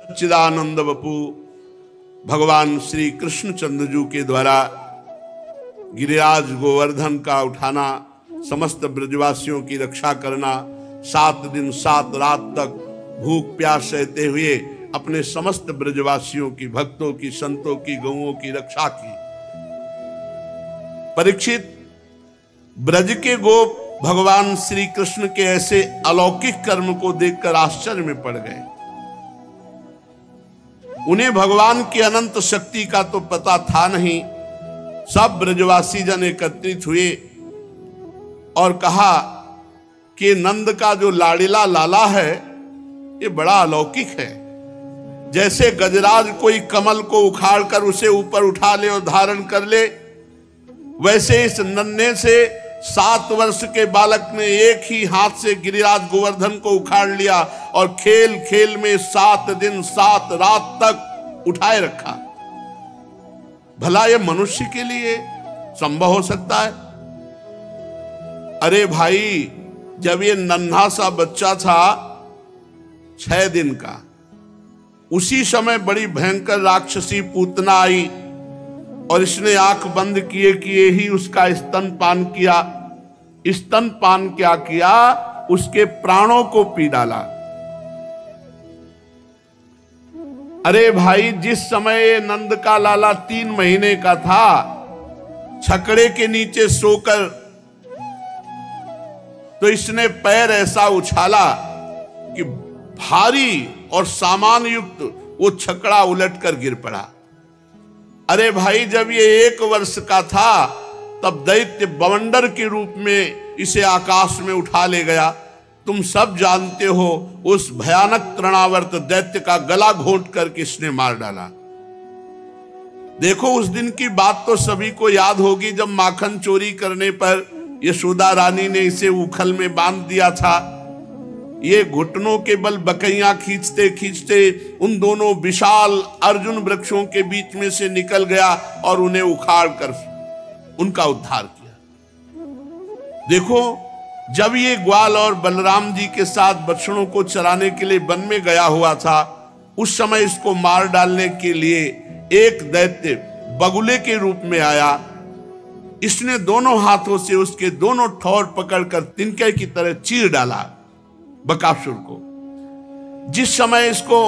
सच्चिदानंद बपू भगवान श्री कृष्ण चंद्रजू के द्वारा गिरिराज गोवर्धन का उठाना, समस्त ब्रजवासियों की रक्षा करना, 7 दिन 7 रात तक भूख प्यास सहते हुए अपने समस्त ब्रजवासियों की, भक्तों की, संतों की, गौओं की रक्षा की। परीक्षित ब्रज के गोप भगवान श्री कृष्ण के ऐसे अलौकिक कर्म को देखकर आश्चर्य में पड़ गए। उन्हें भगवान की अनंत शक्ति का तो पता था नहीं। सब ब्रजवासी जन एकत्रित हुए और कहा कि नंद का जो लाड़िला लाला है ये बड़ा अलौकिक है। जैसे गजराज कोई कमल को उखाड़कर उसे ऊपर उठा ले और धारण कर ले, वैसे इस नन्हे से 7 वर्ष के बालक ने एक ही हाथ से गिरिराज गोवर्धन को उखाड़ लिया और खेल खेल में 7 दिन 7 रात तक उठाए रखा। भला ये मनुष्य के लिए संभव हो सकता है? अरे भाई, जब ये नन्हा सा बच्चा था 6 दिन का, उसी समय बड़ी भयंकर राक्षसी पूतना आई और इसने आंख बंद किए किए ही उसका स्तनपान किया। स्तनपान क्या किया? उसके प्राणों को पी डाला। अरे भाई, जिस समय नंद का लाला 3 महीने का था, छकड़े के नीचे सोकर तो इसने पैर ऐसा उछाला कि भारी और सामान युक्त वो छकड़ा उलटकर गिर पड़ा। अरे भाई, जब ये 1 वर्ष का था तब दैत्य बवंडर के रूप में इसे आकाश में उठा ले गया। तुम सब जानते हो, उस भयानक तृणावर्त दैत्य का गला घोंट कर किसने मार डाला। देखो, उस दिन की बात तो सभी को याद होगी जब माखन चोरी करने पर यशोदा रानी ने इसे उखल में बांध दिया था। ये घुटनों के बल बकैयां खींचते खींचते उन दोनों विशाल अर्जुन वृक्षों के बीच में से निकल गया और उन्हें उखाड़ कर उनका उद्धार किया। देखो, जब ये ग्वाल और बलराम जी के साथ बछड़ों को चराने के लिए वन में गया हुआ था, उस समय इसको मार डालने के लिए एक दैत्य बगुले के रूप में आया। इसने दोनों हाथों से उसके दोनों ठौर पकड़कर तिनके की तरह चीर डाला बकासुर को। जिस समय इसको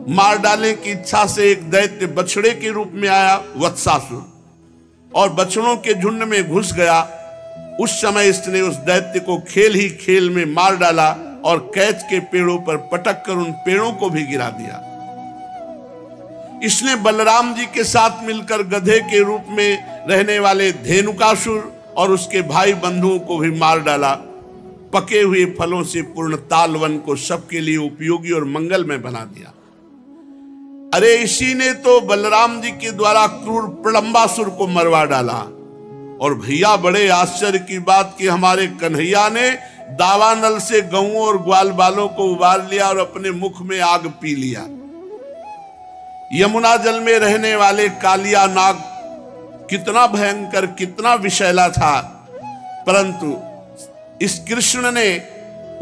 मार डालने की इच्छा से एक दैत्य बछड़े के रूप में आया, वत्सासुर, और बछड़ों के झुंड में घुस गया, उस समय इसने उस दैत्य को खेल ही खेल में मार डाला और कैच के पेड़ों पर पटक कर उन पेड़ों को भी गिरा दिया। इसने बलराम जी के साथ मिलकर गधे के रूप में रहने वाले धेनुकासुर और उसके भाई बंधुओं को भी मार डाला। पके हुए फलों से पूर्ण तालवन को सबके लिए उपयोगी और मंगलमय बना दिया। अरे, इसी ने तो बलराम जी के द्वारा क्रूर प्रलंबासुर को मरवा डाला। और भैया, बड़े आश्चर्य की बात कि हमारे कन्हैया ने दावानल से गऊं और ग्वाल बालों को उबाल लिया और अपने मुख में आग पी लिया। यमुना जल में रहने वाले कालिया नाग कितना भयंकर, कितना विषैला था, परंतु इस कृष्ण ने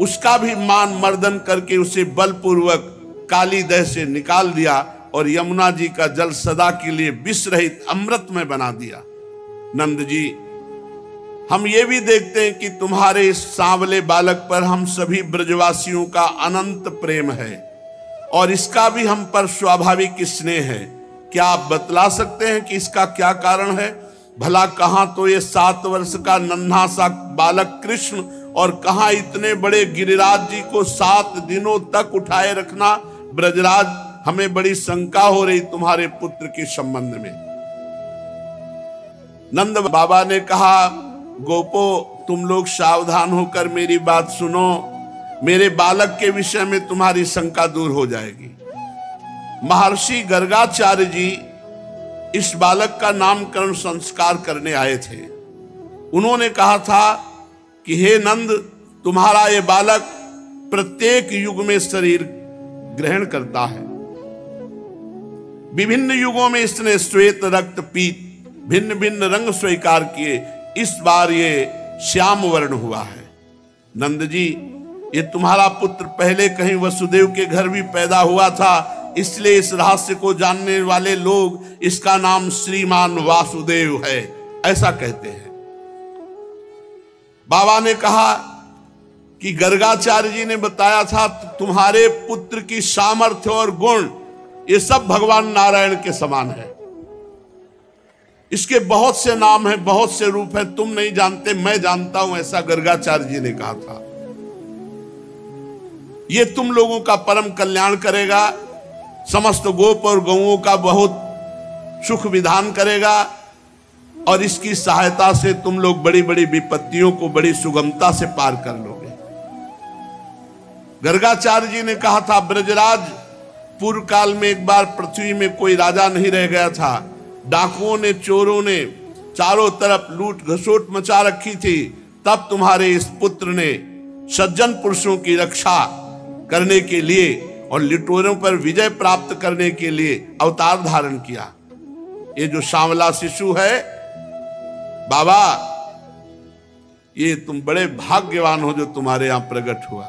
उसका भी मान मर्दन करके उसे बलपूर्वक काली दह से निकाल दिया और यमुना जी का जल सदा के लिए विष रहित अमृतमय बना दिया। नंद जी, हम ये भी देखते हैं कि तुम्हारे इस सांवले बालक पर हम सभी ब्रजवासियों का अनंत प्रेम है और इसका भी हम पर स्वाभाविक स्नेह है। क्या आप बतला सकते हैं कि इसका क्या कारण है? भला कहां तो ये 7 वर्ष का नन्हा सा बालक कृष्ण और कहां इतने बड़े गिरिराज जी को 7 दिनों तक उठाए रखना। ब्रजराज, हमें बड़ी शंका हो रही तुम्हारे पुत्र के संबंध में। नंद बाबा ने कहा, गोपो, तुम लोग सावधान होकर मेरी बात सुनो। मेरे बालक के विषय में तुम्हारी शंका दूर हो जाएगी। महर्षि गर्गाचार्य जी इस बालक का नामकरण संस्कार करने आए थे। उन्होंने कहा था कि हे नंद, तुम्हारा ये बालक प्रत्येक युग में शरीर ग्रहण करता है। विभिन्न युगों में इसने श्वेत, रक्त, पीत भिन्न भिन्न रंग स्वीकार किए। इस बार ये श्याम वर्ण हुआ है। नंद जी, ये तुम्हारा पुत्र पहले कहीं वसुदेव के घर भी पैदा हुआ था, इसलिए इस रहस्य को जानने वाले लोग इसका नाम श्रीमान वासुदेव है, ऐसा कहते हैं। बाबा ने कहा कि गर्गाचार्य जी ने बताया था तुम्हारे पुत्र की सामर्थ्य और गुण ये सब भगवान नारायण के समान है। इसके बहुत से नाम हैं, बहुत से रूप हैं, तुम नहीं जानते, मैं जानता हूं, ऐसा गर्गाचार्य जी ने कहा था। ये तुम लोगों का परम कल्याण करेगा, समस्त गोप और गौओं का बहुत सुख विधान करेगा, और इसकी सहायता से तुम लोग बड़ी बड़ी विपत्तियों को बड़ी सुगमता से पार कर लोगे। गर्गाचार्य जी ने कहा था ब्रजराज पूर्व काल में एक बार पृथ्वी में कोई राजा नहीं रह गया था, डाकुओं ने, चोरों ने चारों तरफ लूट घसोट मचा रखी थी, तब तुम्हारे इस पुत्र ने सज्जन पुरुषों की रक्षा करने के लिए और लिटोरों पर विजय प्राप्त करने के लिए अवतार धारण किया। ये जो सांवला शिशु है बाबा, ये तुम बड़े भाग्यवान हो जो तुम्हारे यहां प्रकट हुआ।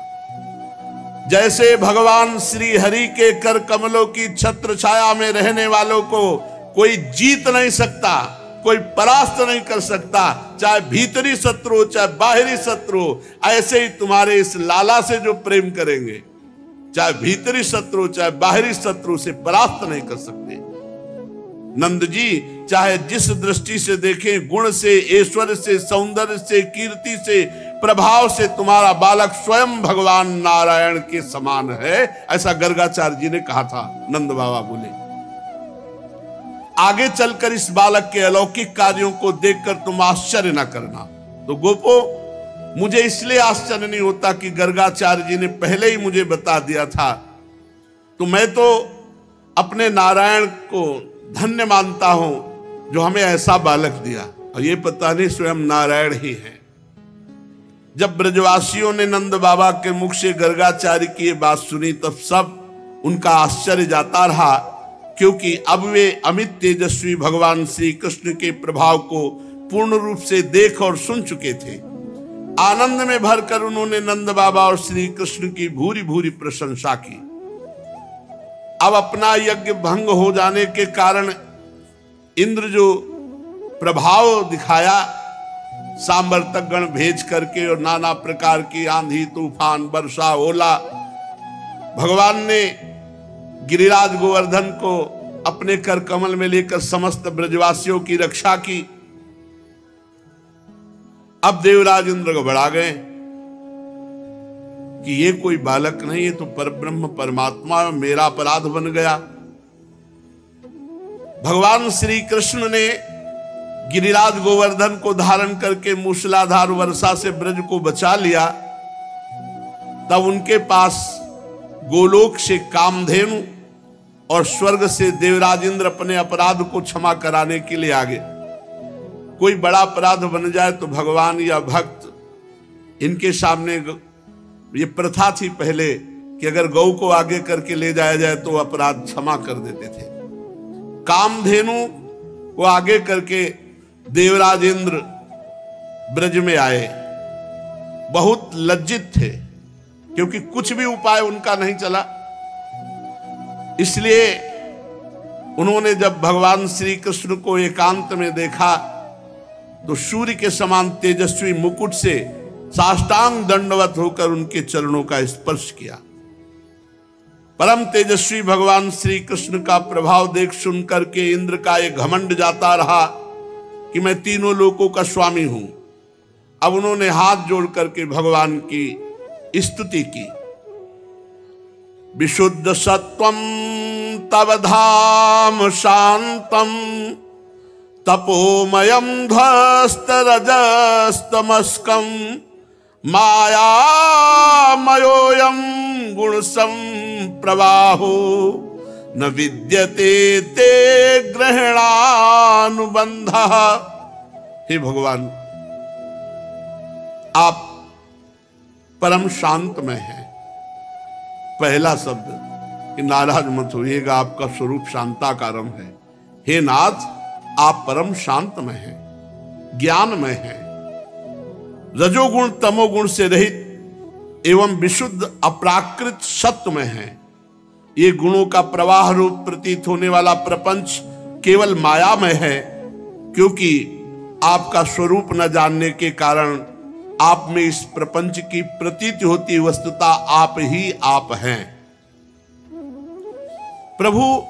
जैसे भगवान श्री हरि के कर कमलों की छत्र छाया में रहने वालों को कोई जीत नहीं सकता, कोई परास्त नहीं कर सकता, चाहे भीतरी शत्रु चाहे बाहरी शत्रु, ऐसे ही तुम्हारे इस लाला से जो प्रेम करेंगे, चाहे भीतरी शत्रु चाहे बाहरी शत्रु से परास्त नहीं कर सकते। नंद जी चाहे जिस दृष्टि से देखें, गुण से, ऐश्वर्य से, सौंदर्य से, कीर्ति से, प्रभाव से तुम्हारा बालक स्वयं भगवान नारायण के समान है, ऐसा गर्गाचार्य जी ने कहा था। नंद बाबा बोले आगे चलकर इस बालक के अलौकिक कार्यों को देखकर तुम आश्चर्य न करना। तो गोपो, मुझे इसलिए आश्चर्य नहीं होता कि गर्गाचार्य जी ने पहले ही मुझे बता दिया था, तो मैं तो अपने नारायण को धन्य मानता हूं जो हमें ऐसा बालक दिया, और ये पता नहीं स्वयं नारायण ही है। जब ब्रजवासियों ने नंद बाबा के मुख से गर्गाचार्य की ये बात सुनी, तब सब उनका आश्चर्य जाता रहा, क्योंकि अब वे अमित तेजस्वी भगवान श्री कृष्ण के प्रभाव को पूर्ण रूप से देख और सुन चुके थे। आनंद में भरकर उन्होंने नंद बाबा और श्री कृष्ण की भूरी भूरी प्रशंसा की। अब अपना यज्ञ भंग हो जाने के कारण इंद्र जो प्रभाव दिखाया, सांवर्तक गण भेज करके और नाना प्रकार की आंधी तूफान वर्षा ओला, भगवान ने गिरिराज गोवर्धन को अपने कर कमल में लेकर समस्त ब्रजवासियों की रक्षा की। अब देवराज इंद्र घबरा गए कि ये कोई बालक नहीं, ये तो परब्रह्म परमात्मा, मेरा अपराध बन गया। भगवान श्री कृष्ण ने गिरिराज गोवर्धन को धारण करके मूसलाधार वर्षा से ब्रज को बचा लिया। तब उनके पास गोलोक से कामधेनु और स्वर्ग से देवराज इंद्र अपने अपराध को क्षमा कराने के लिए आ गए। कोई बड़ा अपराध बन जाए तो भगवान या भक्त इनके सामने, ये प्रथा थी पहले कि अगर गौ को आगे करके ले जाया जाए तो अपराध क्षमा कर देते थे। कामधेनु को आगे करके देवराज इंद्र ब्रज में आए, बहुत लज्जित थे क्योंकि कुछ भी उपाय उनका नहीं चला। इसलिए उन्होंने जब भगवान श्री कृष्ण को एकांत में देखा तो सूर्य के समान तेजस्वी मुकुट से साष्टांग दंडवत होकर उनके चरणों का स्पर्श किया। परम तेजस्वी भगवान श्री कृष्ण का प्रभाव देख सुनकर के इंद्र का एक घमंड जाता रहा कि मैं तीनों लोकों का स्वामी हूं। अब उन्होंने हाथ जोड़ करके भगवान की स्तुति की। विशुद्ध सत्वं तव धाम शांतम तपोमयम ध्वस्त रजस्तमस्कम मायामयोऽयं गुणसं प्रवाहो न विद्यते ते ग्रहणानुबंधः। हे भगवान, आप परम शांत में हैं। पहला शब्द कि नाराज मत होइएगा, आपका स्वरूप शांताकारम है। हे नाथ, आप परम शांत में हैं, ज्ञान में हैं, रजोगुण तमोगुण से रहित एवं विशुद्ध अपराकृत सत्व में हैं। ये गुणों का प्रवाह रूप प्रतीत होने वाला प्रपंच केवल मायामय है, क्योंकि आपका स्वरूप न जानने के कारण आप में इस प्रपंच की प्रतीत होती वस्तुता आप ही आप हैं। प्रभु,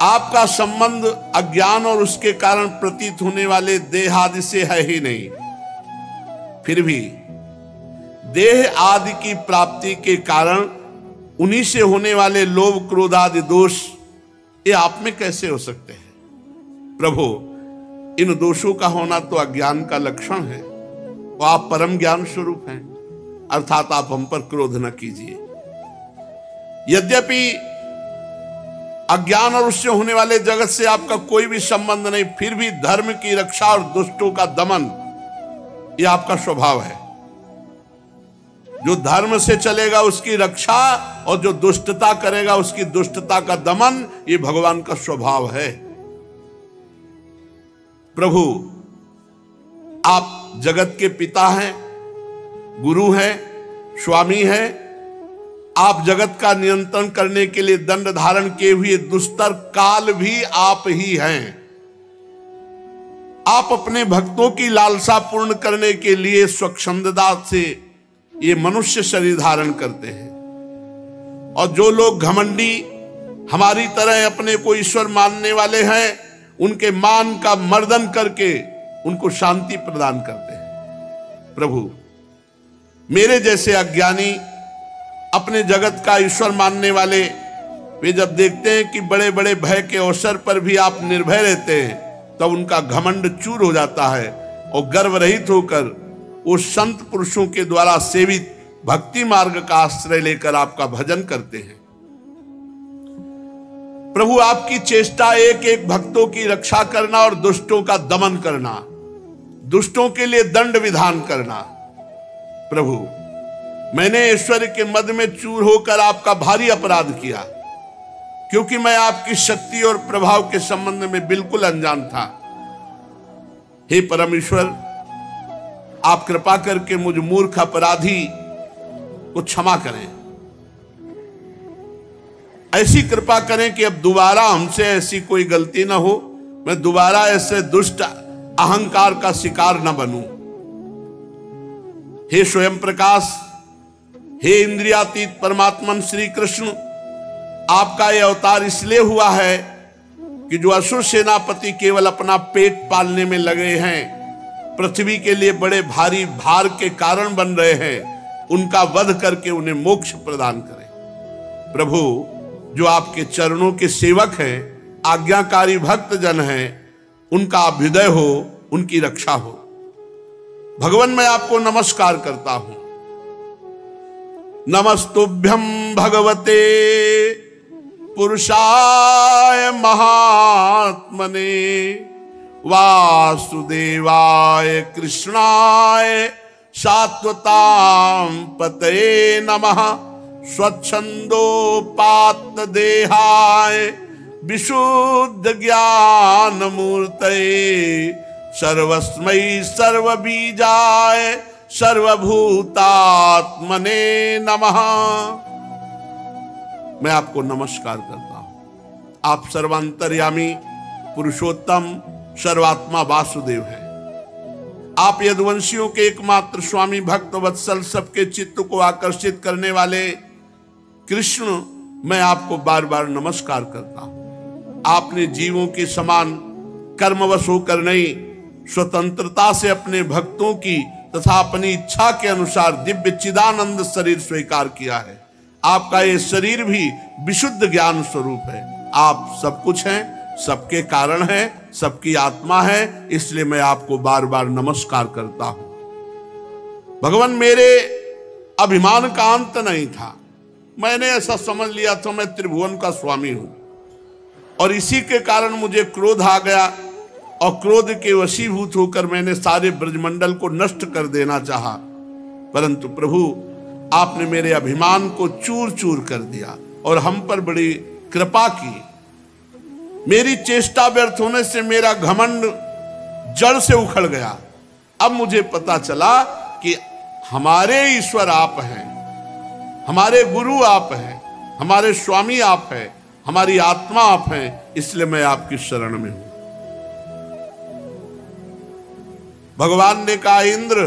आपका संबंध अज्ञान और उसके कारण प्रतीत होने वाले देह आदि से है ही नहीं। फिर भी देह आदि की प्राप्ति के कारण उन्हीं से होने वाले लोभ क्रोध आदि दोष ये आप में कैसे हो सकते हैं? प्रभु, इन दोषों का होना तो अज्ञान का लक्षण है, तो आप परम ज्ञान स्वरूप हैं, अर्थात आप हम पर क्रोध न कीजिए। यद्यपि अज्ञान और उससे होने वाले जगत से आपका कोई भी संबंध नहीं, फिर भी धर्म की रक्षा और दुष्टों का दमन यह आपका स्वभाव है। जो धर्म से चलेगा उसकी रक्षा, और जो दुष्टता करेगा उसकी दुष्टता का दमन, ये भगवान का स्वभाव है। प्रभु, आप जगत के पिता हैं, गुरु हैं, स्वामी हैं। आप जगत का नियंत्रण करने के लिए दंड धारण किए हुए दुस्तर काल भी आप ही हैं। आप अपने भक्तों की लालसा पूर्ण करने के लिए स्वच्छंदता से ये मनुष्य शरीर धारण करते हैं। और जो लोग घमंडी हमारी तरह अपने को ईश्वर मानने वाले हैं, उनके मान का मर्दन करके उनको शांति प्रदान करते हैं। प्रभु, मेरे जैसे अज्ञानी अपने जगत का ईश्वर मानने वाले, वे जब देखते हैं कि बड़े बड़े भय के अवसर पर भी आप निर्भय रहते हैं, तब उनका घमंड चूर हो जाता है और गर्व रहित होकर वो संत पुरुषों के द्वारा सेवित भक्ति मार्ग का आश्रय लेकर आपका भजन करते हैं। प्रभु, आपकी चेष्टा एक एक भक्तों की रक्षा करना और दुष्टों का दमन करना, दुष्टों के लिए दंड विधान करना। प्रभु, मैंने ऐश्वर्य के मद में चूर होकर आपका भारी अपराध किया, क्योंकि मैं आपकी शक्ति और प्रभाव के संबंध में बिल्कुल अनजान था। हे परमेश्वर, आप कृपा करके मुझ मूर्ख अपराधी को क्षमा करें। ऐसी कृपा करें कि अब दोबारा हमसे ऐसी कोई गलती ना हो, मैं दोबारा ऐसे दुष्ट अहंकार का शिकार न बनूं। हे स्वयं प्रकाश, हे इंद्रियातीत परमात्मन श्री कृष्ण, आपका यह अवतार इसलिए हुआ है कि जो असुर सेनापति केवल अपना पेट पालने में लगे हैं, पृथ्वी के लिए बड़े भारी भार के कारण बन रहे हैं, उनका वध करके उन्हें मोक्ष प्रदान करें। प्रभु, जो आपके चरणों के सेवक हैं, आज्ञाकारी भक्त जन हैं, उनका अभ्युदय हो, उनकी रक्षा हो। भगवान, मैं आपको नमस्कार करता हूं। नमस्तुभ्यं भगवते पुरुषाय महात्मने वासुदेवाय कृष्णाय सात्वतां पतये नमः। स्वच्छंदोपात्त देहाय विशुद्ध ज्ञान मूर्तये सर्वस्मै सर्वबीजाय सर्वभूतात्मने नमः। मैं आपको नमस्कार करता हूं। आप सर्वांतर्यामी पुरुषोत्तम सर्वात्मा वासुदेव हैं। आप यदुवंशियों के एकमात्र स्वामी भक्त वत्सल, सबके चित्त को आकर्षित करने वाले कृष्ण, मैं आपको बार बार नमस्कार करता हूं। आपने जीवों के समान कर्मवश होकर नहीं, स्वतंत्रता से अपने भक्तों की तथा अपनी इच्छा के अनुसार दिव्य चिदानंद शरीर स्वीकार किया है। आपका ये शरीर भी विशुद्ध ज्ञान स्वरूप है। आप सब कुछ हैं, सबके कारण है, सबकी आत्मा है, इसलिए मैं आपको बार बार नमस्कार करता हूं। भगवान, मेरे अभिमान का अंत नहीं था। मैंने ऐसा समझ लिया था मैं त्रिभुवन का स्वामी हूं, और इसी के कारण मुझे क्रोध आ गया, और क्रोध के वशीभूत होकर मैंने सारे ब्रजमंडल को नष्ट कर देना चाहा। परंतु प्रभु, आपने मेरे अभिमान को चूर चूर कर दिया और हम पर बड़ी कृपा की। मेरी चेष्टा व्यर्थ होने से मेरा घमंड जड़ से उखड़ गया। अब मुझे पता चला कि हमारे ईश्वर आप हैं, हमारे गुरु आप हैं, हमारे स्वामी आप हैं, हमारी आत्मा आप हैं, इसलिए मैं आपकी शरण में हूं। भगवान ने कहा, इंद्र,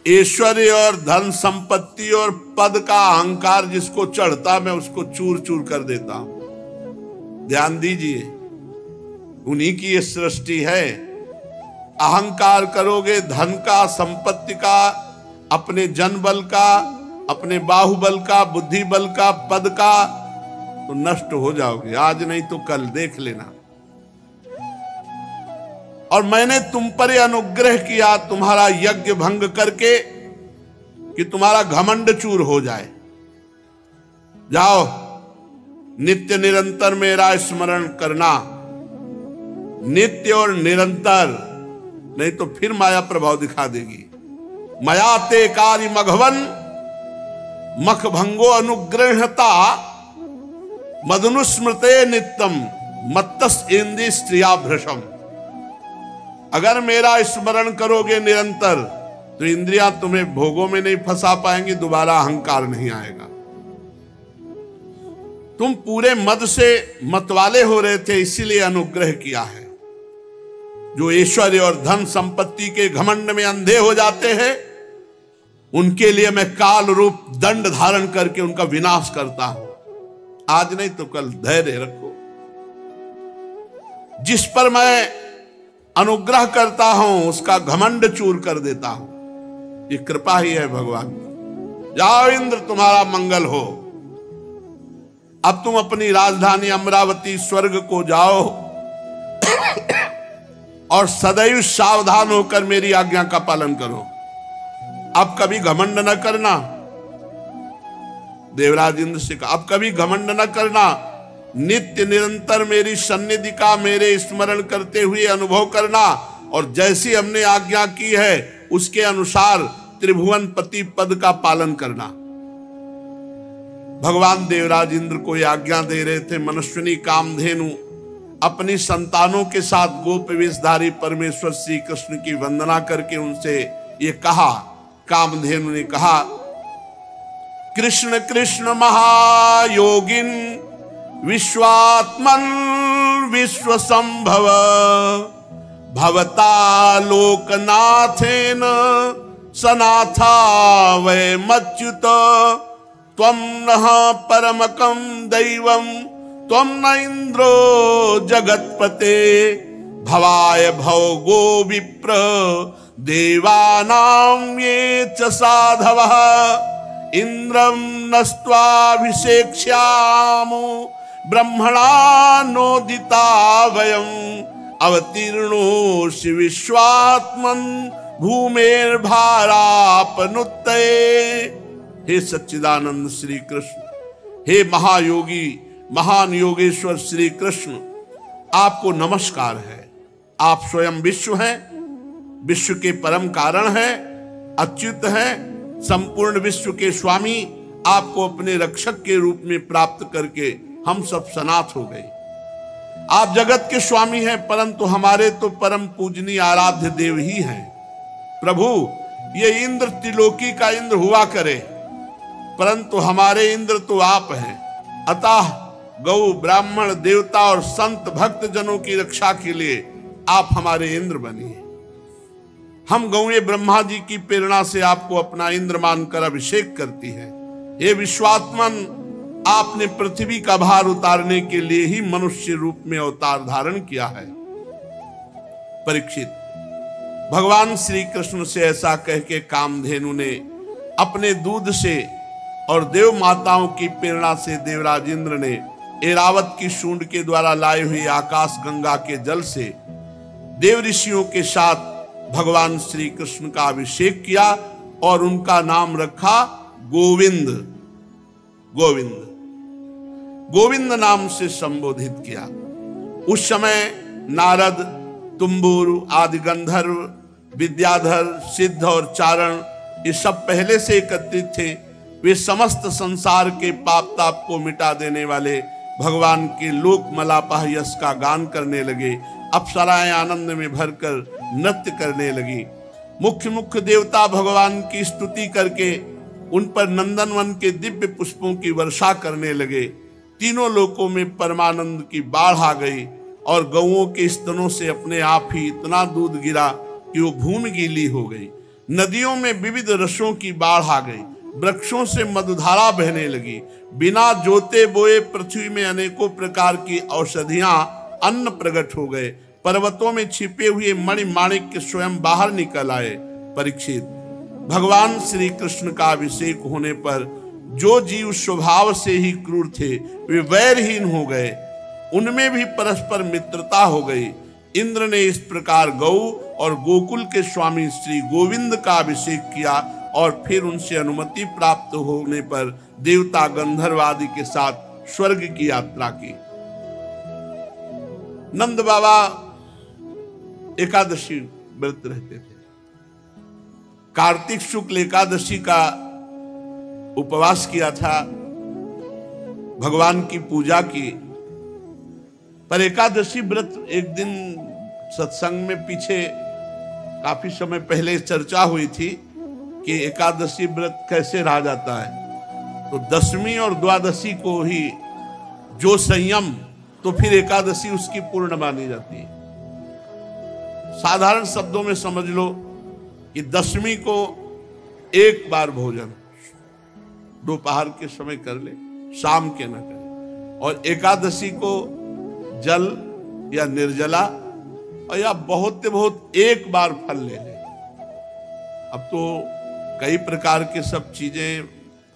ऐश्वर्य और धन संपत्ति और पद का अहंकार जिसको चढ़ता, मैं उसको चूर चूर कर देता हूं। ध्यान दीजिए, उन्हीं की ये सृष्टि है। अहंकार करोगे धन का, संपत्ति का, अपने जन बल का, अपने बाहुबल का, बुद्धि बल का, पद का, तो नष्ट हो जाओगे। आज नहीं तो कल, देख लेना। और मैंने तुम पर यह अनुग्रह किया, तुम्हारा यज्ञ भंग करके, कि तुम्हारा घमंड चूर हो जाए। जाओ, नित्य निरंतर मेरा स्मरण करना, नित्य और निरंतर, नहीं तो फिर माया प्रभाव दिखा देगी। मया ते कार्य मघवन मख भंगो अनुग्रहता मदनुस्मृते नित्यम मत्तस इंद्रिय स्त्रिया भ्रशम। अगर मेरा स्मरण करोगे निरंतर तो इंद्रियां तुम्हें भोगों में नहीं फंसा पाएंगी, दोबारा अहंकार नहीं आएगा। तुम पूरे मद से मतवाले हो रहे थे, इसीलिए अनुग्रह किया है। जो ऐश्वर्य और धन संपत्ति के घमंड में अंधे हो जाते हैं, उनके लिए मैं काल रूप दंड धारण करके उनका विनाश करता हूं। आज नहीं तो कल धैर्य रखो। जिस पर मैं अनुग्रह करता हूं उसका घमंड चूर कर देता हूं। ये कृपा ही है भगवान की। जाओ इंद्र, तुम्हारा मंगल हो। अब तुम अपनी राजधानी अमरावती स्वर्ग को जाओ और सदैव सावधान होकर मेरी आज्ञा का पालन करो। अब कभी घमंड न करना। देवराज इंद्र से कहा, अब कभी घमंड न करना। नित्य निरंतर मेरी सन्निधि का, मेरे स्मरण करते हुए अनुभव करना, और जैसी हमने आज्ञा की है उसके अनुसार त्रिभुवन पति पद का पालन करना। भगवान देवराज इंद्र को यह आज्ञा दे रहे थे। मनस्विनी कामधेनु अपनी संतानों के साथ गोप वेशधारी परमेश्वर श्री कृष्ण की वंदना करके उनसे ये कहा। कामधेनु ने कहा, कृष्ण कृष्ण महायोगिन विश्वात्मन विश्व संभव भवता लोकनाथेन सनाथा वै मच्युत त्वं नः परमकं दैवं त्वं न इंद्रो जगत्पते भवाय भवगो विप्र देवानां ये च साधवः इंद्रं नस्त्वाभिषेक्ष्यामो ब्रह्मणा नोदिता वयं अवतीर्णोऽसि विश्वात्मन् भूमेर्भारापनुत्ते। हे सच्चिदानंद श्री कृष्ण, हे महायोगी महान योगेश्वर श्री कृष्ण, आपको नमस्कार है। आप स्वयं विश्व हैं, विश्व के परम कारण हैं, अच्युत हैं, संपूर्ण विश्व के स्वामी। आपको अपने रक्षक के रूप में प्राप्त करके हम सब सनाथ हो गए। आप जगत के स्वामी हैं, परंतु हमारे तो परम पूजनीय आराध्य देव ही हैं। प्रभु, ये इंद्र त्रिलोकी का इंद्र हुआ करे, परंतु हमारे इंद्र तो आप हैं। अतः गौ ब्राह्मण देवता और संत भक्त जनों की रक्षा के लिए आप हमारे इंद्र बनिए। हम गौएं ब्रह्मा जी की प्रेरणा से आपको अपना इंद्र मानकर अभिषेक करती है। हे विश्वात्मन, आपने पृथ्वी का भार उतारने के लिए ही मनुष्य रूप में अवतार धारण किया है। परीक्षित, भगवान श्री कृष्ण से ऐसा कह के कामधेनु ने अपने दूध से और देव माताओं की प्रेरणा से देवराज इंद्र ने ऐरावत की सूंड के द्वारा लाए हुए आकाश गंगा के जल से देव ऋषियों के साथ भगवान श्री कृष्ण का अभिषेक किया और उनका नाम रखा गोविंद। गोविंद गोविंद नाम से संबोधित किया। उस समय नारद, तुम्बुरु आदि गंधर्व, विद्याधर, सिद्ध और चारण ये सब पहले से एकत्रित थे। वे समस्त संसार के पाप ताप को मिटा देने वाले भगवान के लोक मलापह यश का गान करने लगे। अप्सराएं आनंद में भरकर नृत्य करने लगी। मुख्य मुख्य देवता भगवान की स्तुति करके उन पर नंदनवन के दिव्य पुष्पों की वर्षा करने लगे। तीनों लोकों में परमानंद की बाढ़ आ गई और गौओं के स्तनों से अपने आप ही इतना दूध गिरा कि वो भूमि गीली हो गई। नदियों में विविध रसों की बाढ़ आ गई, वृक्षों से मधुधारा बहने लगी। बिना जोते बोए पृथ्वी में अनेकों प्रकार की औषधियां, अन्न प्रकट हो गए। पर्वतों में छिपे हुए मणि माणिक्य स्वयं बाहर निकल आए। परीक्षित, भगवान श्री कृष्ण का अभिषेक होने पर जो जीव स्वभाव से ही क्रूर थे वे वैरहीन हो गए, उनमें भी परस्पर मित्रता हो गई। इंद्र ने इस प्रकार गौ और गोकुल के स्वामी श्री गोविंद का अभिषेक किया और फिर उनसे अनुमति प्राप्त होने पर देवता गंधर्व आदि के साथ स्वर्ग की यात्रा की। नंद बाबा एकादशी व्रत रहते थे। कार्तिक शुक्ल एकादशी का उपवास किया था, भगवान की पूजा की। पर एकादशी व्रत एक दिन सत्संग में पीछे काफी समय पहले चर्चा हुई थी कि एकादशी व्रत कैसे रहा जाता है। तो दशमी और द्वादशी को ही जो संयम, तो फिर एकादशी उसकी पूर्ण मानी जाती है। साधारण शब्दों में समझ लो कि दशमी को एक बार भोजन दोपहर के समय कर ले, शाम के न करे, और एकादशी को जल या निर्जला और या बहुत एक बार फल ले ले। अब तो कई प्रकार के सब चीजें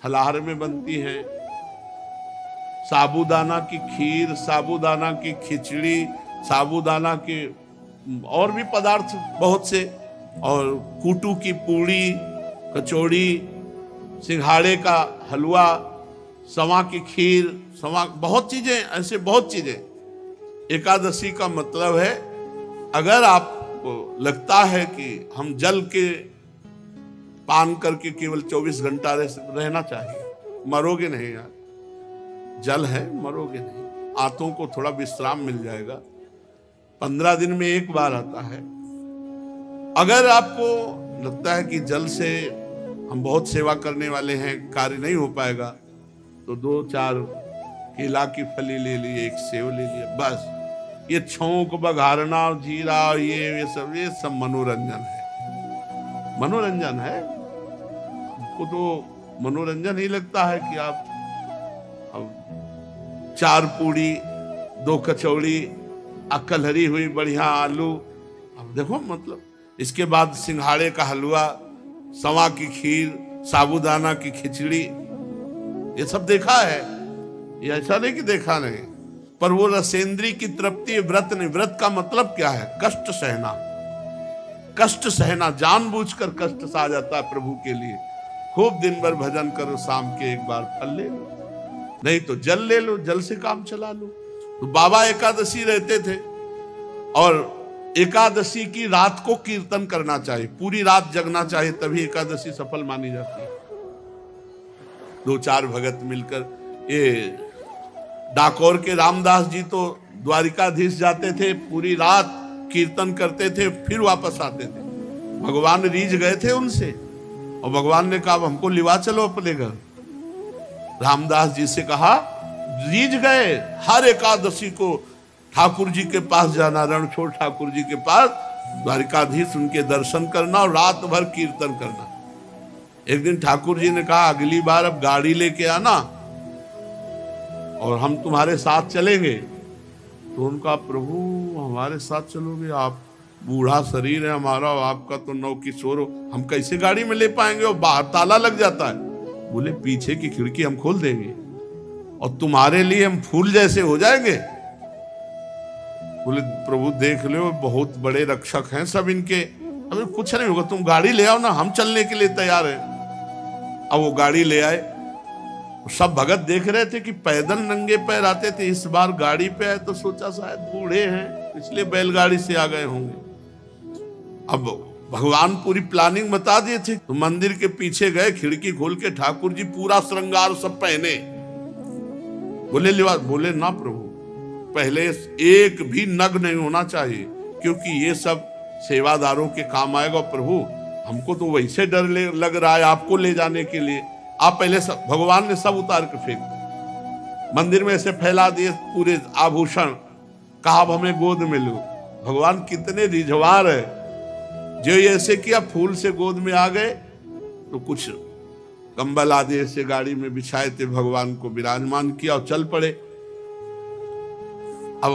फलाहार में बनती हैं। साबूदाना की खीर, साबूदाना की खिचड़ी, साबूदाना के और भी पदार्थ बहुत से, और कूटू की पूड़ी, कचौड़ी, सिंघाड़े का हलवा, सवा की खीर, सवा, बहुत चीजें, ऐसे बहुत चीजें। एकादशी का मतलब है, अगर आपको लगता है कि हम जल के पान करके केवल 24 घंटा रहना चाहिए, मरोगे नहीं यार। जल है, मरोगे नहीं। आंतों को थोड़ा विश्राम मिल जाएगा। 15 दिन में एक बार आता है। अगर आपको लगता है कि जल से हम बहुत सेवा करने वाले हैं, कार्य नहीं हो पाएगा, तो 2-4 केला की फली ले ली, एक सेव ले लिया, बस। ये छौंक बघारना, जीरा, ये सब मनोरंजन है। मनोरंजन है। हमको तो मनोरंजन ही लगता है कि आप अब 4 पूड़ी, 2 कचौड़ी, अकलहरी हुई बढ़िया आलू, अब देखो मतलब। इसके बाद सिंघाड़े का हलवा, सवा की खीर, साबूदाना की खिचड़ी, ये सब देखा है। ये ऐसा नहीं कि देखा नहीं, पर वो रसेंद्री की तृप्ति व्रत नहीं। व्रत का मतलब क्या है? कष्ट सहना। कष्ट सहना, जानबूझकर कष्ट सहा जाता है प्रभु के लिए। खूब दिन भर भजन करो, शाम के एक बार फल ले लो, नहीं तो जल ले लो, जल से काम चला लो। तो बाबा एकादशी रहते थे, और एकादशी की रात को कीर्तन करना चाहिए, पूरी रात जगना चाहिए, तभी एकादशी सफल मानी जाती है। 2-4 भगत मिलकर, ये डाकोर के रामदास जी तो द्वारिकाधीश जाते थे, पूरी रात कीर्तन करते थे, फिर वापस आते थे। भगवान रीझ गए थे उनसे, और भगवान ने कहा हमको लिवा चलो अपने घर। रामदास जी से कहा, रीझ गए, हर एकादशी को ठाकुर जी के पास जाना, रणछोड़ ठाकुर जी के पास, द्वारिकाधीश उनके दर्शन करना और रात भर कीर्तन करना। एक दिन ठाकुर जी ने कहा, अगली बार अब गाड़ी लेके आना और हम तुम्हारे साथ चलेंगे। तो उनका, प्रभु हमारे साथ चलोगे? आप बूढ़ा शरीर है हमारा, आपका तो नौ किशोर हो, हम कैसे गाड़ी में ले पाएंगे? और बाहर ताला लग जाता है। बोले पीछे की खिड़की हम खोल देंगे और तुम्हारे लिए हम फूल जैसे हो जाएंगे। बोले प्रभु देख लो, बहुत बड़े रक्षक हैं सब इनके, अभी कुछ नहीं होगा, तुम गाड़ी ले आओ ना, हम चलने के लिए तैयार हैं। अब वो गाड़ी ले आए। सब भगत देख रहे थे कि पैदल नंगे पैर आते थे, इस बार गाड़ी पे आए तो सोचा शायद बूढ़े हैं इसलिए बैलगाड़ी से आ गए होंगे। अब भगवान पूरी प्लानिंग बता दिए थे। तो मंदिर के पीछे गए, खिड़की खोल के ठाकुर जी पूरा श्रृंगार सब पहने। बोले लिवा, बोले ना प्रभु, पहले एक भी नग नहीं होना चाहिए, क्योंकि ये सब सेवादारों के काम आएगा। प्रभु हमको तो वैसे डर लग रहा है आपको ले जाने के लिए, आप पहले सब, भगवान ने सब उतार के फेंक दिया, मंदिर में ऐसे फैला दिए पूरे आभूषण, कहा अब हमें गोद में लो। भगवान कितने रिझवार है, जो ये ऐसे किया, फूल से गोद में आ गए तो कुछ कंबल आदि ऐसे गाड़ी में बिछाए थे, भगवान को विराजमान किया और चल पड़े। अब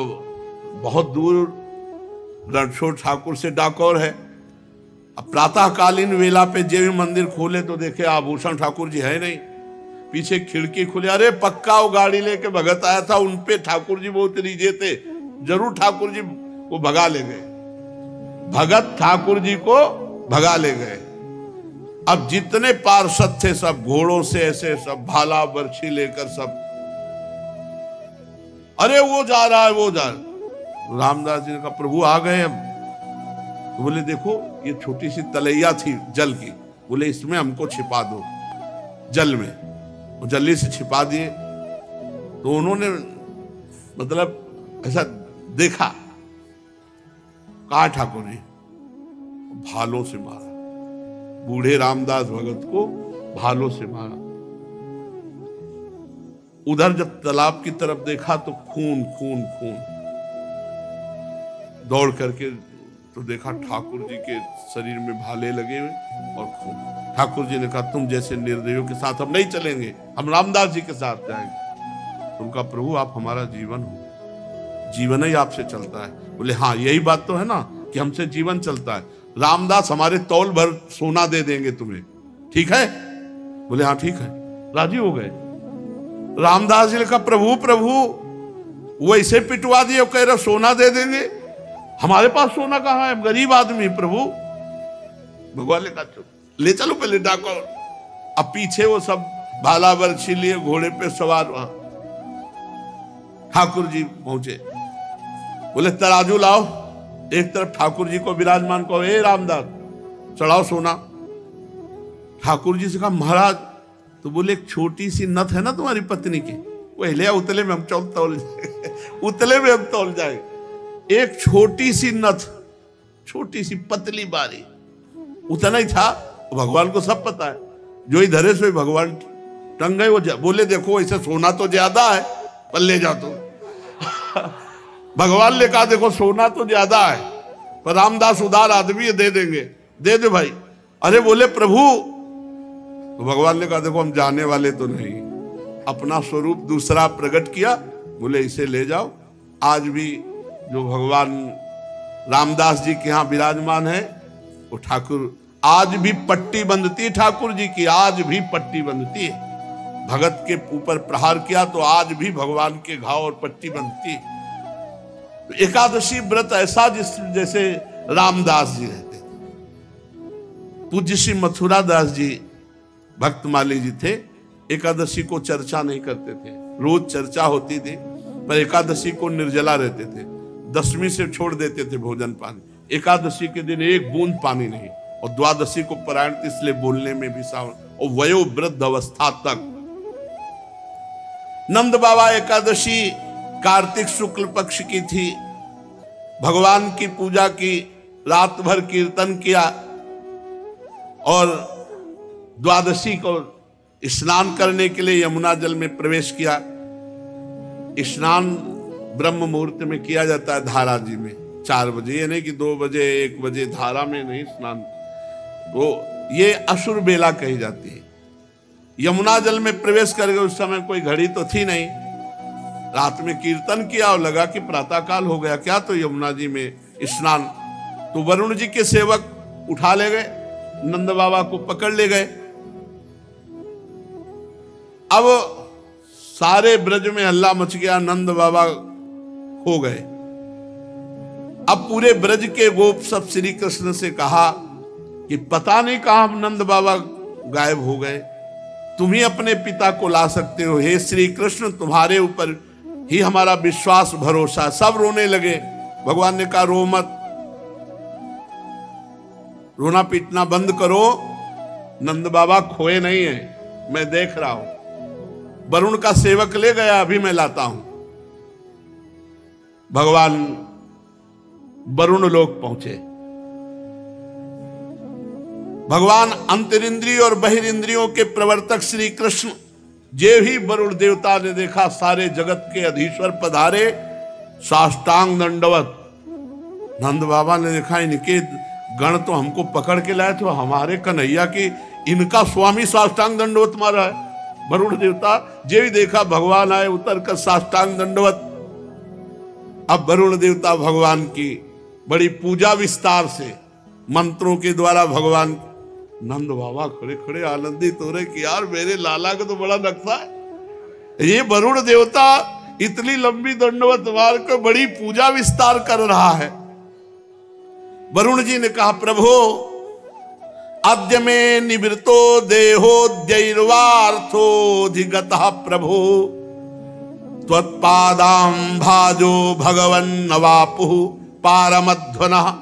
बहुत दूर रणछोड़ ठाकुर से डाकोर है। अब प्रातःकालीन वेला पे जब मंदिर खोले तो देखे आभूषण ठाकुर जी है नहीं, पीछे खिड़की खुले, अरे पक्का वो गाड़ी लेके भगत आया था, उनपे ठाकुर जी बहुत रीझे थे, जरूर ठाकुर जी को भगा ले गए। भगत ठाकुर जी को भगा ले गए। अब जितने पार्षद थे सब घोड़ों से ऐसे सब भाला बर्छी लेकर सब, अरे वो जा रहा है, वो जा रहा है। रामदास जी ने कहा प्रभु आ गए हम। तो बोले देखो ये छोटी सी तलैया थी जल की, बोले इसमें हमको छिपा दो जल में, वो जल्दी से छिपा दिए। तो उन्होंने मतलब ऐसा देखा, कहा ठाकुर ने भालों से मारा, बूढ़े रामदास भगत को भालों से मारा। उधर जब तालाब की तरफ देखा तो खून खून खून, दौड़ करके तो देखा ठाकुर जी के शरीर में भाले लगे हुए और खून। ठाकुर जी ने कहा तुम जैसे निर्दयियों के साथ हम नहीं चलेंगे, हम रामदास जी के साथ जाएंगे। उनका प्रभु आप हमारा जीवन हो, जीवन ही आपसे चलता है। बोले हाँ यही बात तो है ना कि हमसे जीवन चलता है, रामदास हमारे तौल भर सोना दे देंगे तुम्हें, ठीक है? बोले हाँ ठीक है, राजी हो गए। रामदास जी ने कहा प्रभु प्रभु वो ऐसे पिटवा दिए, कह रहे सोना दे देंगे, हमारे पास सोना कहाँ है, गरीब आदमी प्रभु। भगवान ने कहा ले चलो पहले डाको। अब पीछे वो सब भाला बर्छी लिए घोड़े पे सवार, वहां ठाकुर जी पहुंचे। बोले तराजू लाओ, एक तरफ ठाकुर जी को विराजमान कहो, ए रामदास चढ़ाओ सोना। ठाकुर जी से कहा महाराज, तो बोले एक छोटी सी नथ है ना तुम्हारी पत्नी की, वो हिले उतले में हम तौल जाए उतले में हम तौल जाए। एक छोटी सी नथ, छोटी सी पतली बारी, उतना ही था। भगवान को सब पता है, जो ही धरे सो भगवान टंग गए। वो बोले देखो ऐसे सोना तो ज्यादा है, पर ले जाओ तो भगवान ने कहा देखो सोना तो ज्यादा है, पर रामदास उदार आदमी है, दे देंगे, दे दो भाई। अरे बोले प्रभु, तो भगवान ने कहा देखो हम जाने वाले तो नहीं, अपना स्वरूप दूसरा प्रकट किया। बोले इसे ले जाओ। आज भी जो भगवान रामदास जी के यहाँ विराजमान है वो ठाकुर, आज भी पट्टी बंधती ठाकुर जी की, आज भी पट्टी बंधती है। भगत के ऊपर प्रहार किया तो आज भी भगवान के घाव और पट्टी बंधती है। तो एकादशी व्रत ऐसा जैसे रामदास जी रहते थे। पूज्य श्री मथुरा दास जी भक्तमाली जी थे, एकादशी को चर्चा नहीं करते थे, रोज चर्चा होती थी, पर एकादशी को निर्जला रहते थे। दशमी से छोड़ देते थे भोजन पानी, एकादशी के दिन एक बूंद पानी नहीं, और द्वादशी को पारायण इसलिए बोलने में भी सावन, और वयो वृद्ध अवस्था तक। नंद बाबा एकादशी कार्तिक शुक्ल पक्ष की थी, भगवान की पूजा की, रात भर कीर्तन किया, और द्वादशी को स्नान करने के लिए यमुना जल में प्रवेश किया। स्नान ब्रह्म मुहूर्त में किया जाता है धारा जी में 4 बजे, ये नहीं कि 2 बजे 1 बजे, धारा में नहीं स्नान, तो ये असुर बेला कही जाती है। यमुना जल में प्रवेश कर गए, उस समय कोई घड़ी तो थी नहीं, रात में कीर्तन किया और लगा कि प्रातःकाल हो गया क्या, तो यमुना जी में स्नान। तो वरुण जी के सेवक उठा ले गए, नंद बाबा को पकड़ ले गए। अब सारे ब्रज में हल्ला मच गया, नंद बाबा खो गए। अब पूरे ब्रज के गोप सब श्री कृष्ण से कहा कि पता नहीं कहां नंद बाबा गायब हो गए, तुम ही अपने पिता को ला सकते हो, हे श्री कृष्ण तुम्हारे ऊपर ही हमारा विश्वास भरोसा। सब रोने लगे। भगवान ने कहा रो मत, रोना पीटना बंद करो, नंद बाबा खोए नहीं है, मैं देख रहा हूं। वरुण का सेवक ले गया, अभी मैं लाता हूं। भगवान वरुण लोक पहुंचे। भगवान अंतरिंद्रिय और बहिरिंद्रियों के प्रवर्तक श्री कृष्ण जे ही वरुण देवता ने देखा सारे जगत के अधीश्वर पधारे, साष्टांग दंडवत। नंद बाबा ने देखा इनके गण तो हमको पकड़ के लाए, तो हमारे कन्हैया की इनका स्वामी साष्टांग दंडवत मारा है। वरुण देवता जे ही देखा भगवान आए उतर कर साष्टांग दंडवत। अब वरुण देवता भगवान की बड़ी पूजा विस्तार से मंत्रों के द्वारा भगवान, नंद बाबा खड़े खड़े आनंदित हो रहे कि यार मेरे लाला का तो बड़ा नक्शा है। ये वरुण देवता इतनी लंबी दंडवत मार कर बड़ी पूजा विस्तार कर रहा है। वरुण जी ने कहा प्रभु अद्य में निवृतो देहोद्यैर्वार्थोऽधिगतः प्रभु त्वत्पादां भाजो भगवन् नवापुः पारमध्वनः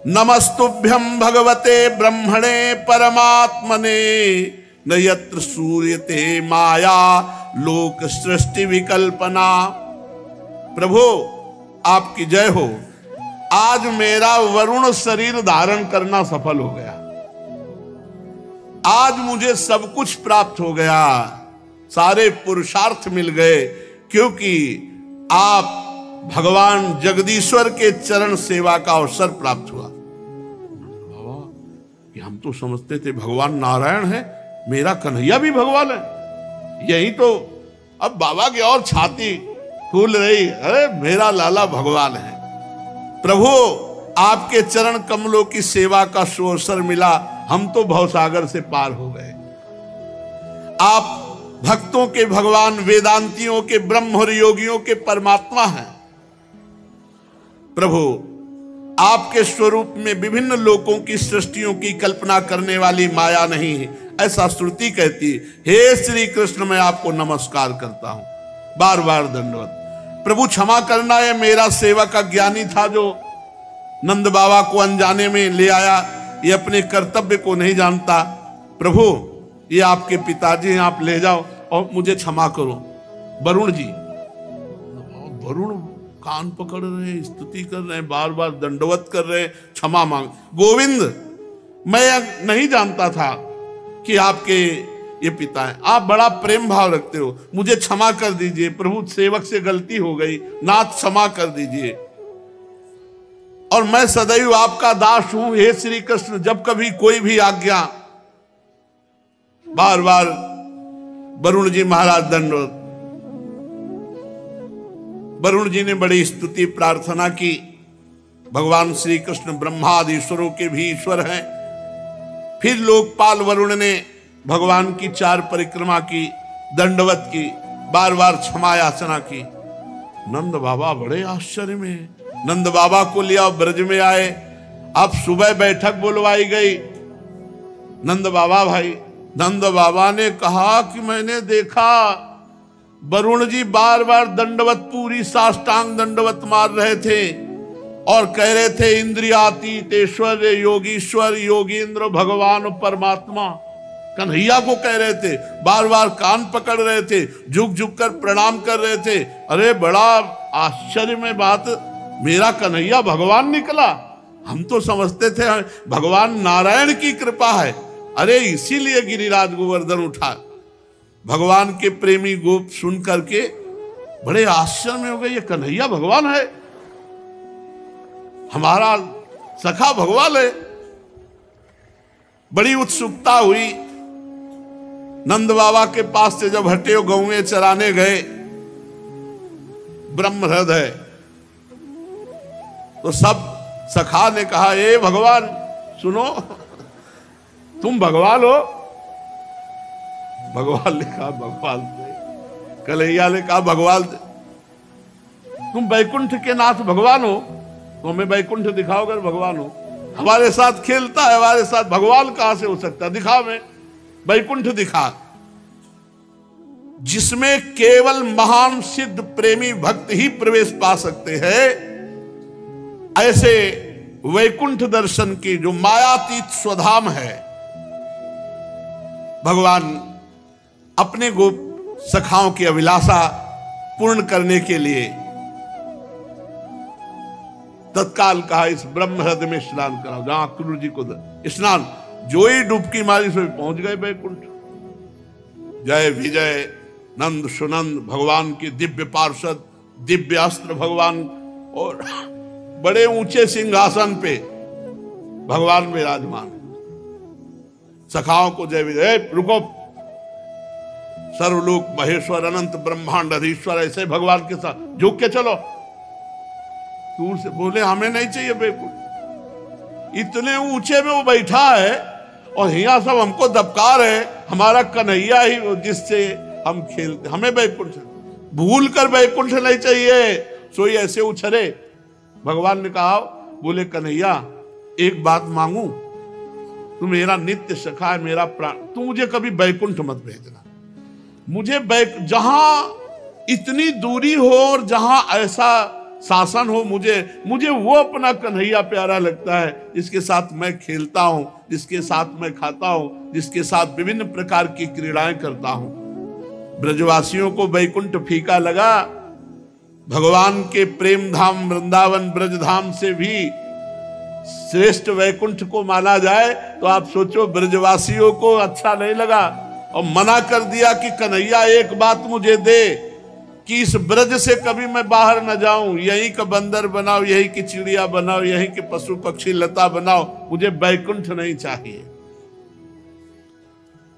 नमस्तुभ्यं भगवते ब्रह्मणे परमात्मने न यत्र सूर्यते माया लोक सृष्टि विकल्पना। प्रभु आपकी जय हो। आज मेरा वरुण शरीर धारण करना सफल हो गया। आज मुझे सब कुछ प्राप्त हो गया, सारे पुरुषार्थ मिल गए, क्योंकि आप भगवान जगदीश्वर के चरण सेवा का अवसर प्राप्त हुआ। बाबा कि हम तो समझते थे भगवान नारायण है, मेरा कन्हैया भी भगवान है। यही तो अब बाबा की और छाती फूल रही, अरे मेरा लाला भगवान है। प्रभु आपके चरण कमलों की सेवा का सुअवसर मिला, हम तो भवसागर से पार हो गए। आप भक्तों के भगवान, वेदांतियों के ब्रह्म और योगियों के परमात्मा हैं। प्रभु आपके स्वरूप में विभिन्न लोकों की सृष्टियों की कल्पना करने वाली माया नहीं है, ऐसा श्रुति कहती है। हे श्री कृष्ण मैं आपको नमस्कार करता हूं, बार बार दंडवत। प्रभु क्षमा करना, है मेरा सेवक अज्ञानी था जो नंद बाबा को अनजाने में ले आया, ये अपने कर्तव्य को नहीं जानता। प्रभु ये आपके पिताजी हैं, आप ले जाओ और मुझे क्षमा करो। वरुण जी, वरुण कान पकड़ रहे, स्तुति कर रहे, बार बार दंडवत कर रहे, क्षमा मांग। गोविंद मैं नहीं जानता था कि आपके ये पिता है, आप बड़ा प्रेम भाव रखते हो, मुझे क्षमा कर दीजिए। प्रभु सेवक से गलती हो गई, नाथ क्षमा कर दीजिए, और मैं सदैव आपका दास हूं। हे श्री कृष्ण जब कभी कोई भी आज्ञा। बार बार वरुण जी महाराज दंडवत। वरुण जी ने बड़ी स्तुति प्रार्थना की। भगवान श्री कृष्ण ब्रह्मादि ईश्वरों के भी ईश्वर हैं। फिर लोकपाल वरुण ने भगवान की 4 परिक्रमा की, दंडवत की, बार बार क्षमा याचना की। नंद बाबा बड़े आश्चर्य में, नंद बाबा को लिया ब्रज में आए। अब सुबह बैठक बुलवाई गई। नंद बाबा भाई, नंद बाबा ने कहा कि मैंने देखा वरुण जी बार बार दंडवत, पूरी साष्टांग दंडवत मार रहे थे और कह रहे थे इंद्रियातीत ऐश्वर्य योगीश्वर योगींद्र भगवान परमात्मा। कन्हैया को कह रहे थे, बार बार कान पकड़ रहे थे, झुक झुक कर प्रणाम कर रहे थे। अरे बड़ा आश्चर्य में बात, मेरा कन्हैया भगवान निकला। हम तो समझते थे भगवान नारायण की कृपा है। अरे इसीलिए गिरिराज गोवर्धन उठा। भगवान के प्रेमी गोप सुन करके बड़े आश्चर्य में हो गए, ये कन्हैया भगवान है, हमारा सखा भगवान है। बड़ी उत्सुकता हुई। नंद बाबा के पास से जब हटे गौएं चराने गए ब्रह्म हृदय, तो सब सखा ने कहा, ए भगवान सुनो, तुम भगवान हो। भगवान ने कहा भगवान थे। कन्हैया ने कहा भगवान थे। तुम बैकुंठ के नाथ भगवान हो, तो हमें बैकुंठ दिखाओ अगर भगवान हो। हमारे साथ खेलता है, हमारे साथ भगवान कहां से हो सकता, दिखा में बैकुंठ दिखा, जिसमें केवल महान सिद्ध प्रेमी भक्त ही प्रवेश पा सकते हैं। ऐसे वैकुंठ दर्शन की जो मायातीत स्वधाम है, भगवान अपने गोप सखाओं की अभिलाषा पूर्ण करने के लिए तत्काल कहा इस ब्रह्म हृदय में स्नान कराओ, जहां क्रूर जी को स्नान। जो ही डुबकी मारी सो पहुंच गए बैकुंठ। जय विजय नंद सुनंद भगवान के दिव्य पार्षद, दिव्य अस्त्र भगवान, और बड़े ऊंचे सिंहासन पे भगवान विराजमान। सखाओं को जय विजय, रुको, सर्वलोक महेश्वर अनंत ब्रह्मांड अधीश्वर, ऐसे भगवान के साथ झुक के चलो। दूर से बोले हमें नहीं चाहिए बैकुंठ, इतने ऊंचे में वो बैठा है और यहाँ सब हमको दबका रहे, हमारा कन्हैया ही जिससे हम खेलते, हमें बैकुंठ भूल कर बैकुंठ नहीं चाहिए। सोई ऐसे उछरे। भगवान ने कहा, बोले कन्हैया एक बात मांगू, तू मेरा नित्य सखा है, मेरा प्राण, तू मुझे कभी बैकुंठ मत भेजना। मुझे जहां इतनी दूरी हो और जहां ऐसा शासन हो, मुझे वो अपना कन्हैया प्यारा लगता है, जिसके साथ मैं खेलता हूं, जिसके साथ मैं खाता हूं, जिसके साथ विभिन्न प्रकार की क्रीड़ाएं करता हूं। ब्रजवासियों को बैकुंठ फीका लगा। भगवान के प्रेम धाम वृंदावन ब्रजधाम से भी श्रेष्ठ वैकुंठ को माना जाए तो आप सोचो ब्रजवासियों को अच्छा नहीं लगा और मना कर दिया कि कन्हैया एक बात मुझे दे कि इस ब्रज से कभी मैं बाहर न जाऊं, यहीं का बंदर बनाओ, यहीं की चिड़िया बनाओ, यहीं के पशु पक्षी लता बनाओ, मुझे बैकुंठ नहीं चाहिए।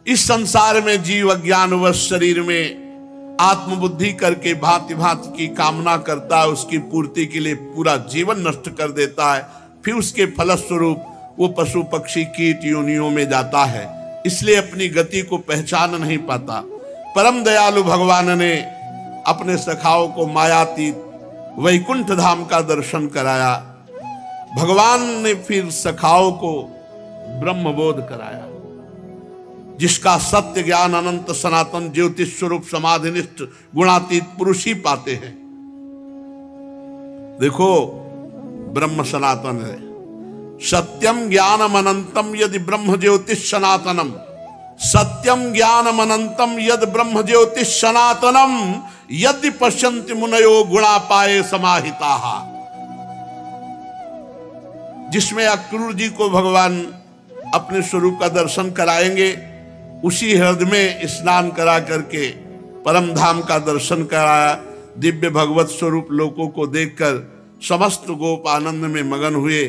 इस संसार में जीव अज्ञानवश शरीर में आत्मबुद्धि करके भांति भांति की कामना करता है, उसकी पूर्ति के लिए पूरा जीवन नष्ट कर देता है, फिर उसके फलस्वरूप वो पशु पक्षी कीट योनियों में जाता है, इसलिए अपनी गति को पहचान नहीं पाता। परम दयालु भगवान ने अपने सखाओं को मायातीत वैकुंठ धाम का दर्शन कराया। भगवान ने फिर सखाओं को ब्रह्मबोध कराया, जिसका सत्य ज्ञान अनंत सनातन ज्योतिष स्वरूप समाधिनिष्ठ गुणातीत पुरुष ही पाते हैं। देखो ब्रह्म सनातन है। सत्यम ज्ञानम अनंतम यदि ब्रह्म ज्योतिष सनातनम, सत्यम ज्ञानम अनंतम यद ब्रह्म ज्योतिष सनातनम यदि पश्यन्ति मुनयो गुणा पाए समाहिता। जिसमें अक्रूर जी को भगवान अपने स्वरूप का दर्शन कराएंगे, उसी हृदय में स्नान करा करके परम धाम का दर्शन कराया। दिव्य भगवत स्वरूप लोगों को देखकर समस्त गोप आनंद में मगन हुए।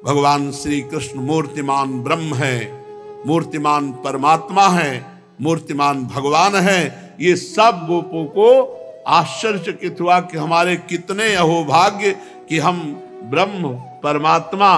भगवान श्री कृष्ण मूर्तिमान ब्रह्म है, मूर्तिमान परमात्मा है, मूर्तिमान भगवान है। ये सब गोपों को आश्चर्यचकित हुआ कि हमारे कितने अहोभाग्य कि हम ब्रह्म परमात्मा